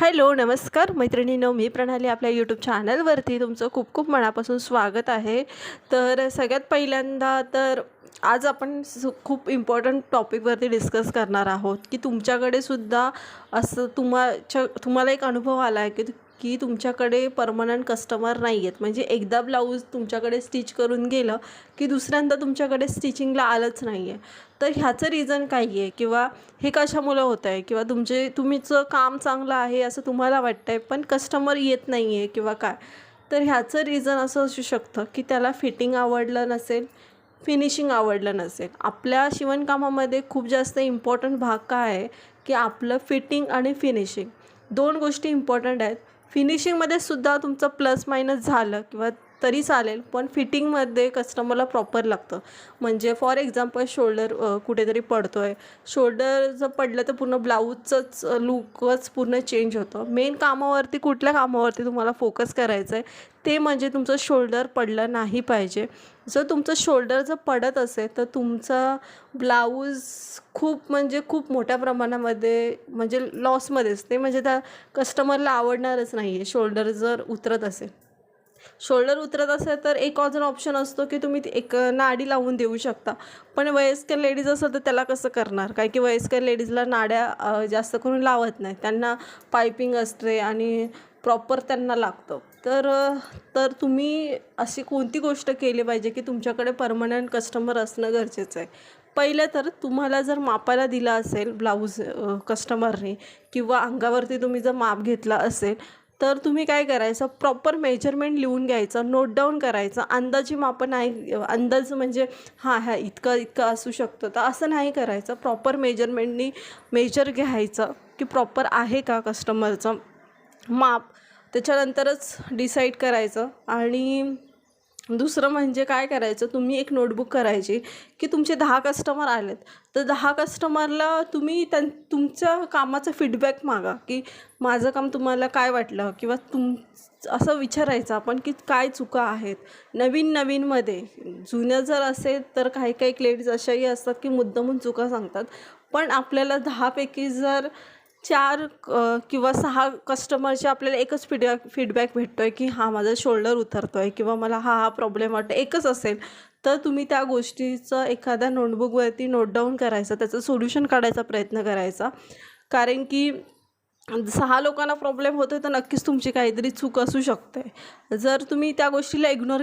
Hello नमस्कार मैत्रिणींनो, मी प्रणाली आपल्या यूट्यूब चॅनलवरती तुमचं खूप खूप मनापासून स्वागत आहे। तर सगळ्यात पहिल्यांदा तर आज आपण खूप इम्पॉर्टंट टॉपिकवरती डिस्कस करणार आहोत की तुमच्याकडे सुद्धा असं तुम्हाला एक अनुभव आला आहे की तुमच्याकडे परमनंट कस्टमर नाही आहेत, म्हणजे एकदा ब्लाऊज तुमच्याकडे स्टिच करून गेलं की दुसऱ्यांदा तुमच्याकडे स्टिचिंगला आलंच नाही आहे। तर ह्याचं रिझन काय आहे किंवा हे कशामुळे होत आहे किंवा तुमचं काम चांगलं आहे असं तुम्हाला वाटतं आहे पण कस्टमर येत नाही आहे किंवा काय, तर ह्याचं रिझन असं असू शकतं की त्याला फिटिंग आवडलं नसेल, फिनिशिंग आवडलं नसेल। आपल्या शिवणकामामध्ये खूप जास्त इम्पॉर्टंट भाग काय आहे की आपलं फिटिंग आणि फिनिशिंग दोन गोष्टी इम्पॉर्टंट आहेत। फिनिशिंगमध्ये सुद्धा तुमचं प्लस मायनस झालं किंवा तरी चालेल, पण फिटिंगमध्ये कस्टमरला प्रॉपर लागतं। म्हणजे फॉर एक्झाम्पल शोल्डर कुठेतरी पडतो आहे, शोल्डर जर पडलं तर पूर्ण ब्लाऊजचंच लुकच पूर्ण चेंज होतं। मेन कामावरती कुठल्या कामावरती तुम्हाला फोकस करायचं आहे ते म्हणजे तुमचं शोल्डर पडलं नाही पाहिजे। जर तुमचं शोल्डर जर पडत असेल तर तुमचा ब्लाऊज खूप मोठ्या प्रमाणामध्ये म्हणजे लॉसमध्येच, ते म्हणजे त्या कस्टमरला आवडणारच नाही आहे शोल्डर जर उतरत असेल। शोल्डर उतरत असेल तर एक अजून ऑप्शन असतो की तुम्ही एक नाडी लावून देऊ शकता, पण वयस्कर लेडीज असेल तर त्याला कसं करणार, काय की वयस्कर लेडीजला नाड्या जास्त करून लावत नाही, त्यांना पायपिंग असते आणि प्रॉपर त्यांना लागतं। तर तुम्ही अशी कोणती गोष्ट केली पाहिजे की तुमच्याकडे परमनंट कस्टमर असणं गरजेचं आहे। पहिलं तर तुम्हाला जर मापाला दिला असेल ब्लाऊज कस्टमरने किंवा अंगावरती तुम्ही जर माप घेतला असेल तर तुम्ही काय करायचं, प्रॉपर मेजरमेंट लिहून घ्यायचं, नोट डाऊन करायचं। अंदाजी माप नाही, अंदाज म्हणजे ह्या इतकं असू शकतं तर असं नाही करायचं। प्रॉपर मेजरमेंटनी मेजर घ्यायचं की प्रॉपर आहे का कस्टमरचं माप, त्याच्यानंतरच डिसाईड करायचं। आणि दुसरं म्हणजे काय करायचं, तुम्ही एक नोटबुक करायची की तुमचे 10 कस्टमर आलेत तर 10 कस्टमरला तुम्ही तुमच्या कामाचा फीडबॅक मागा की माझं काम तुम्हाला काय वाटलं किंवा असं विचारायचं आपण की काय चुका आहेत नवीनमध्ये। जुन्या जर असेल तर काही काही लेडीज अशाही असतात की मुद्दामून चुका सांगतात, पण आपल्याला 10 पैकी जर 4 किंवा 6 कस्टमरचे आपल्याला एकच फीडबॅक भेटतो आहे की हां माझा शोल्डर उतरतो आहे किंवा मला हा प्रॉब्लेम वाटतो, एकच असेल तर तुम्ही त्या गोष्टीचं एखाद्या नोटबुकवरती नोट डाऊन करायचं, त्याचं सोल्युशन काढायचा प्रयत्न करायचा। कारण की 6 लोकांना प्रॉब्लेम होतो तर नक्कीच तुमची काहीतरी चूक असू शकते। जर तुम्ही त्या गोष्टीला इग्नोर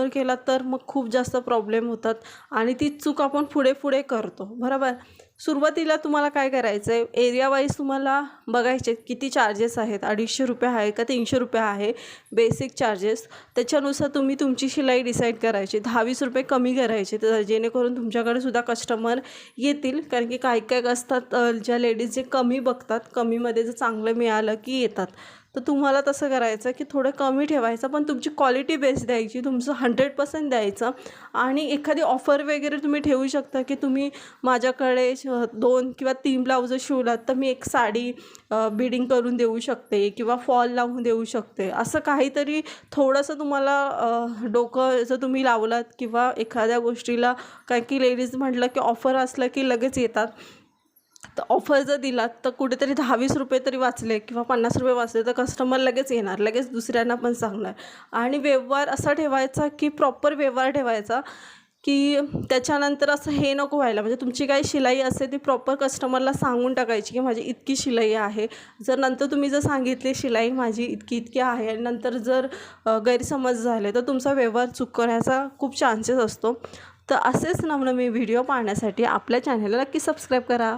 केलात तर मग खूप जास्त प्रॉब्लेम होतात आणि तीच चूक आपण पुढे करतो, बरोबर। सुरुवातीला तुम्हाला काय करायचं आहे, एरिया वाईज तुम्हाला बघायचे किती चार्जेस आहेत, 250 रुपये आहे का 300 रुपये आहे बेसिक चार्जेस, त्याच्यानुसार तुम्ही तुमची शिलाई डिसाईड करायची। 10-20 रुपये कमी करायचे तर जेणेकरून तुमच्याकडे सुद्धा कस्टमर येतील। कारण की काही असतात ज्या लेडीज जे कमी बघतात, कमीमध्ये जर चांगलं मिळालं की येतात, तर तुम्हाला तसं करायचं की थोडं कमी ठेवायचं पण तुमची क्वालिटी बेस्ट द्यायची, तुमचं 100% द्यायचं। आणि एखादी ऑफर वगैरे तुम्ही ठेवू शकता की तुम्ही माझ्याकडे 2 किंवा 3 ब्लाउज शिवलात तर मी एक साडी बिडिंग करून देऊ शकते किंवा फॉल लावून देऊ शकते। असं काहीतरी थोडंसं तुम्हाला डोकं जर तुम्ही लावलात किंवा एखाद्या गोष्टीला, काय की लेडीज म्हटलं की ऑफर असलं की लगेच येतात, तर ऑफर जर दिलात तर कुठेतरी 10-20 रुपये तरी वाचले किंवा 50 रुपये वाचले तर कस्टमर लगेच येणार, लगेच दुसऱ्यांना पण सांगणार। आणि व्यवहार असा ठेवायचा की प्रॉपर व्यवहार ठेवायचा की त्याच्यानंतर असं हे नको व्हायला, म्हणजे तुमची काही शिलाई असेल ती प्रॉपर कस्टमरला सांगून टाकायची की माझी इतकी शिलाई आहे। तुम्ही जर सांगितली शिलाई माझी इतकी आहे आणि नंतर जर गैरसमज झाले तर तुमचा व्यवहार चुकण्याचा खूप चान्सेस असतो। तर असेच नवनवीन व्हिडिओ पाहण्यासाठी आपल्या चॅनलला नक्की सबस्क्राईब करा।